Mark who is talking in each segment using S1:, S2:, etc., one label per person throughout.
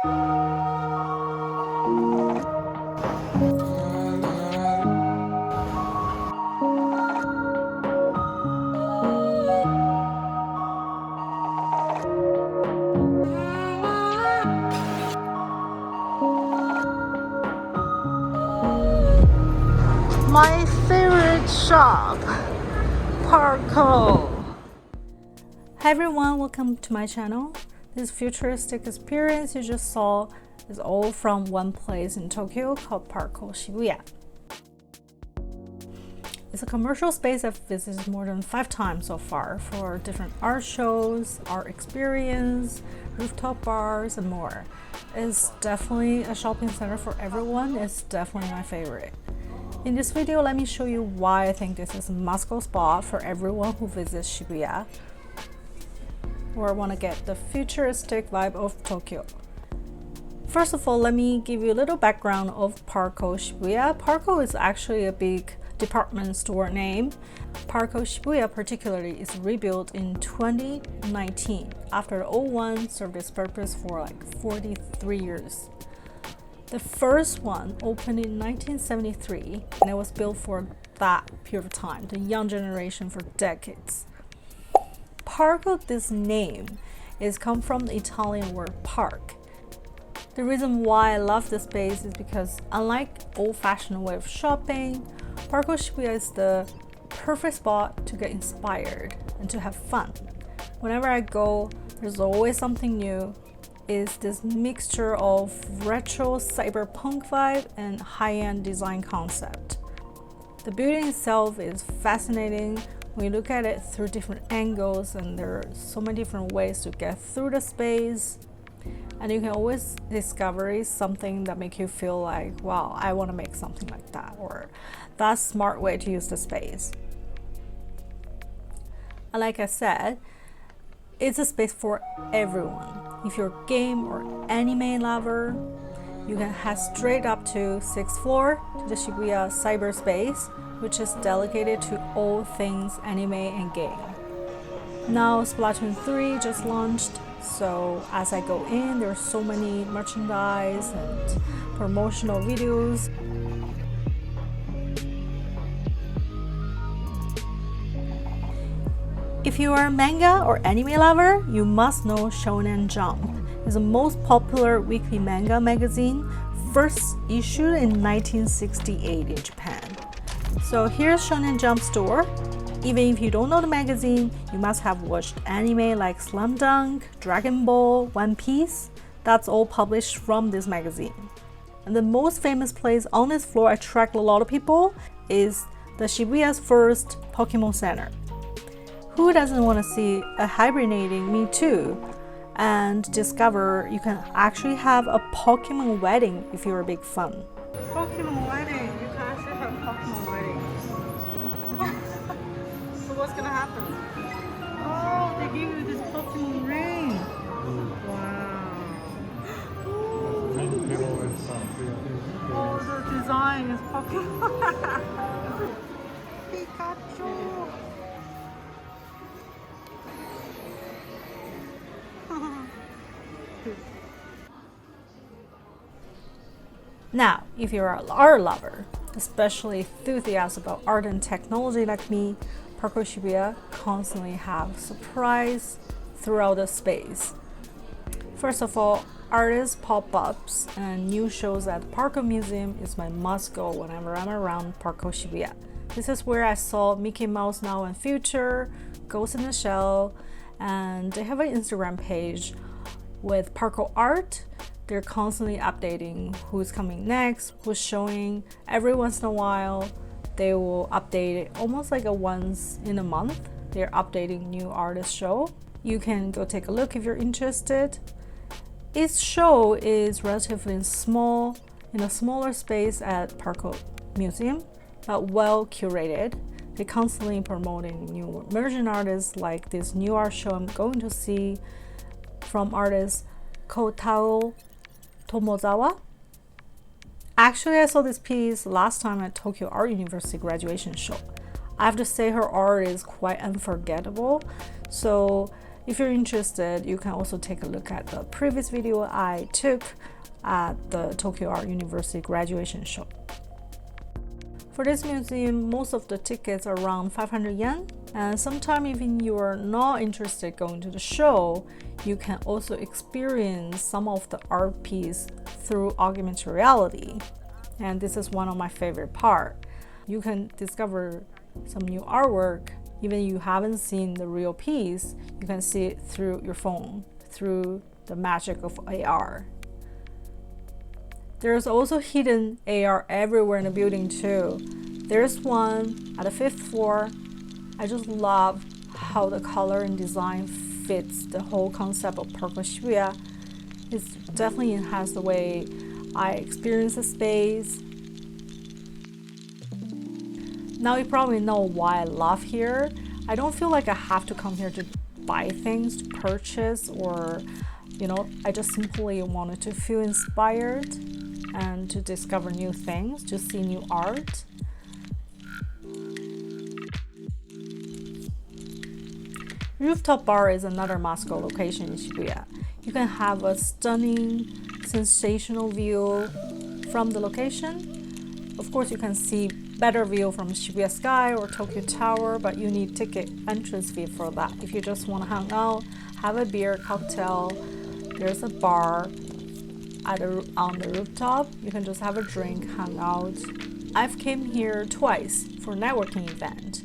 S1: My favorite shop, Parco. Hi everyone, welcome to my channel. This futuristic experience you just saw is all from one place in Tokyo called Parco Shibuya. It's a commercial space I've visited more than 5 times so far for different art shows, art experience, rooftop bars, and more. It's definitely a shopping center for everyone. It's definitely my favorite. In this video, let me show you why I think this is a must-go spot for everyone who visits Shibuya or want to get the futuristic vibe of Tokyo. First of all, let me give you a little background of Parco Shibuya. Parco is actually a big department store name. Parco Shibuya particularly is rebuilt in 2019 after the old one served its purpose for like 43 years. The first one opened in 1973 and it was built for that period of time, the young generation for decades. Parco, this name, is come from the Italian word park. The reason why I love this space is because unlike old-fashioned way of shopping, Parco Shibuya is the perfect spot to get inspired and to have fun. Whenever I go, there's always something new. Is this mixture of retro cyberpunk vibe and high-end design concept. The building itself is fascinating when you look at it through different angles, and there are so many different ways to get through the space, and you can always discover something that make you feel like, wow, I want to make something like that, or that's a smart way to use the space. And like I said, it's a space for everyone. If you're a game or anime lover, you can head straight up to 6th floor to the Shibuya cyberspace, which is dedicated to all things anime and game. Now Splatoon 3 just launched, so as I go in, there's so many merchandise and promotional videos. If you are a manga or anime lover, you must know Shonen Jump. It's the most popular weekly manga magazine, first issued in 1968 in Japan. So here's Shonen Jump store. Even if you don't know the magazine, you must have watched anime like Slam Dunk, Dragon Ball, One Piece. That's all published from this magazine. And the most famous place on this floor attract a lot of people is the Shibuya's first Pokemon Center. Who doesn't want to see a hibernating Mewtwo and discover you can actually have a Pokemon wedding if you're a big fan? Pokemon wedding, you can actually have Pokemon wedding. So what's gonna happen? Oh, they give you this Pokemon ring. Wow. Oh, the design is Pokemon. Pikachu. Now, if you're an art lover, especially enthusiast about art and technology like me, Parco Shibuya constantly have surprise throughout the space. First of all, artist pop-ups and new shows at Parco Museum is my must-go whenever I'm around Parco Shibuya. This is where I saw Mickey Mouse Now and Future, Ghost in the Shell, and they have an Instagram page with Parco Art. They're constantly updating who's coming next, who's showing. Every once in a while, they will update it almost like a once in a month. They're updating new artist show. You can go take a look if you're interested. Each show is relatively small, in a smaller space at Parco Museum, but well curated. They're constantly promoting new emerging artists, like this new art show I'm going to see from artist Kotao Tomozawa. Actually, I saw this piece last time at Tokyo Art University graduation show. I have to say her art is quite unforgettable. So If you're interested, you can also take a look at the previous video I took at the Tokyo Art University graduation show. For this museum, most of the tickets are around 500 yen, and sometimes even you are not interested going to the show, you can also experience some of the art piece through augmented reality. And this is one of my favorite part. You can discover some new artwork. Even if you haven't seen the real piece, you can see it through your phone, through the magic of AR. There's also hidden AR everywhere in the building too. There's one at the 5th floor. I just love how the color and design fits the whole concept of Parco Shibuya. It definitely enhanced the way I experience the space. Now you probably know why I love here. I don't feel like I have to come here to buy things, to purchase, or I just simply wanted to feel inspired and to discover new things, to see new art. Rooftop Bar is another must-go location in Shibuya. You can have a stunning, sensational view from the location. Of course, you can see better view from Shibuya Sky or Tokyo Tower, but you need ticket entrance fee for that. If you just want to hang out, have a beer, cocktail, there's a bar on the rooftop. You can just have a drink, hang out. I've came here twice for networking event,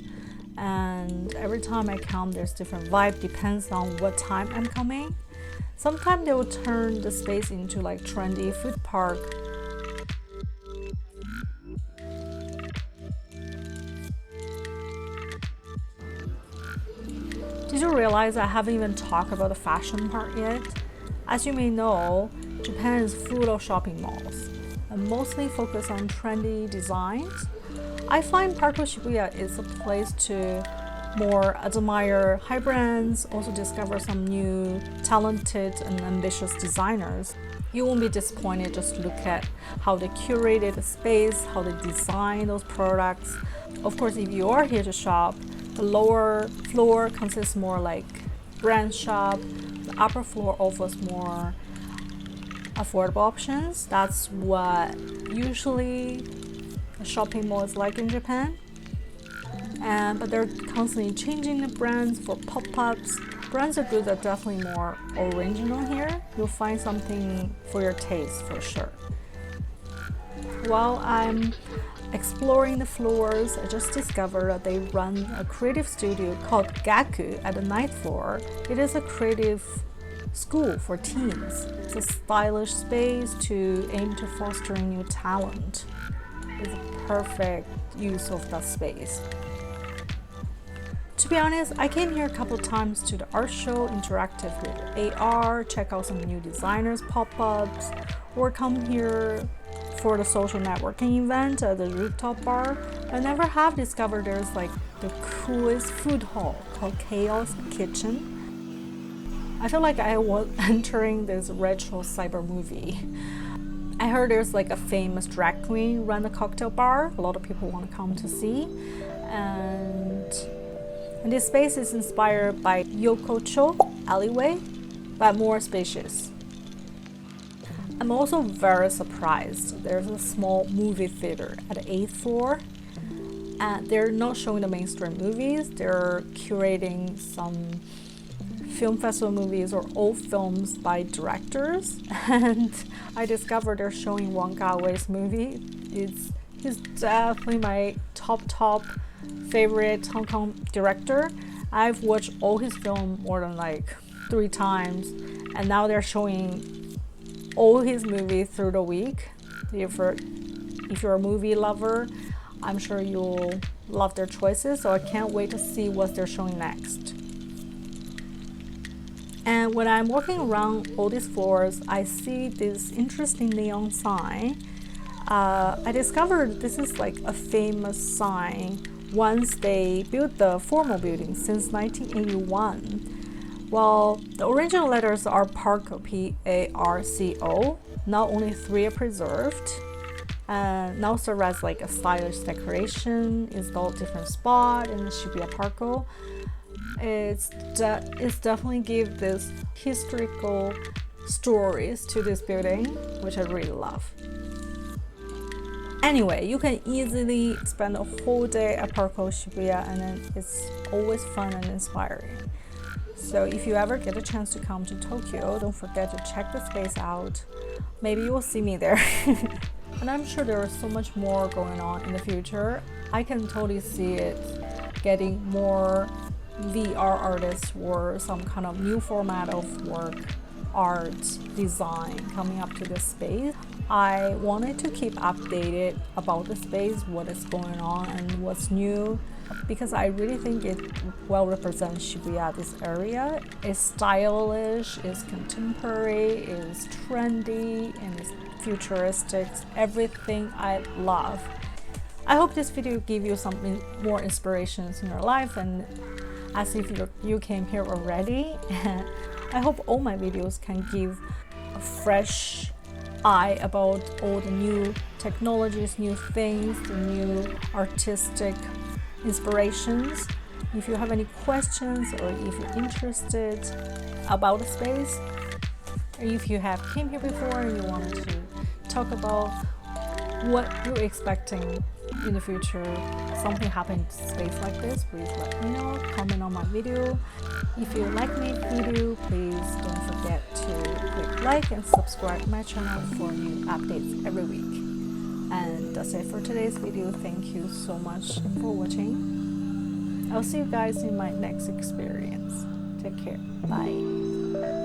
S1: and every time I come, there's different vibe, depends on what time I'm coming. Sometimes they will turn the space into like trendy food park. Did you realize I haven't even talked about the fashion part yet? As you may know, Japan is full of shopping malls and mostly focus on trendy designs. I find Parco Shibuya is a place to more admire high brands, also discover some new talented and ambitious designers. You won't be disappointed just to look at how they curated the space, how they design those products. Of course, if you are here to shop, the lower floor consists more like brand shop. The upper floor offers more affordable options. That's what usually a shopping mall is like in Japan. But they're constantly changing the brands for pop-ups. Brands are good, are definitely more original here. You'll find something for your taste for sure. While I'm exploring the floors, I just discovered that they run a creative studio called Gaku at the 9th floor. It is a creative school for teens. It's a stylish space to aim to fostering new talent. It's a perfect use of that space. To be honest, I came here a couple times to the art show, interactive with AR, check out some new designers pop-ups, or come here for the social networking event at the Rooftop Bar. I never have discovered there's like the coolest food hall called Chaos Kitchen. I feel like I was entering this retro cyber movie. I heard there's like a famous drag queen run a cocktail bar. A lot of people want to come to see. And this space is inspired by Yokocho alleyway, but more spacious. I'm also very surprised. There's a small movie theater at the 8th floor, and they're not showing the mainstream movies. They're curating some film festival movies or old films by directors, and I discovered they're showing Wong Kar-wai's movie. He's definitely my top favorite Hong Kong director. I've watched all his film more than like 3 times, and now they're showing all his movies through the week. If you're a movie lover, I'm sure you'll love their choices, so I can't wait to see what they're showing next. And when I'm walking around all these floors, I see this interesting neon sign. I discovered this is like a famous sign once they built the formal building since 1981. Well, the original letters are Parco, P-A-R-C-O. Now only 3 are preserved. Now serve as like a stylish decoration, installed different spot in the Shibuya Parco. It's definitely give this historical stories to this building, which I really love. Anyway, you can easily spend a whole day at Parco Shibuya, and then it's always fun and inspiring. So if you ever get a chance to come to Tokyo, don't forget to check the space out. Maybe you will see me there. And I'm sure there is so much more going on in the future. I can totally see it getting more VR artists or some kind of new format of work, art, design coming up to this space. I wanted to keep updated about the space, what is going on and what's new, because I really think it well represents Shibuya, this area. It's stylish, it's contemporary, it's trendy, and it's futuristic, everything I love. I hope this video gave you some more inspirations in your life, and as if you came here already. I hope all my videos can give a fresh eye about all the new technologies, new things, the new artistic inspirations. If you have any questions or if you're interested about the space, or if you have came here before and you wanted to talk about what you're expecting in the future, something happen to space like this, please let me know, comment on my video. If you like my video, please don't forget to click like and subscribe to my channel for new updates every week. And that's it for today's video. Thank you so much for watching. I'll see you guys in my next experience. Take care. Bye.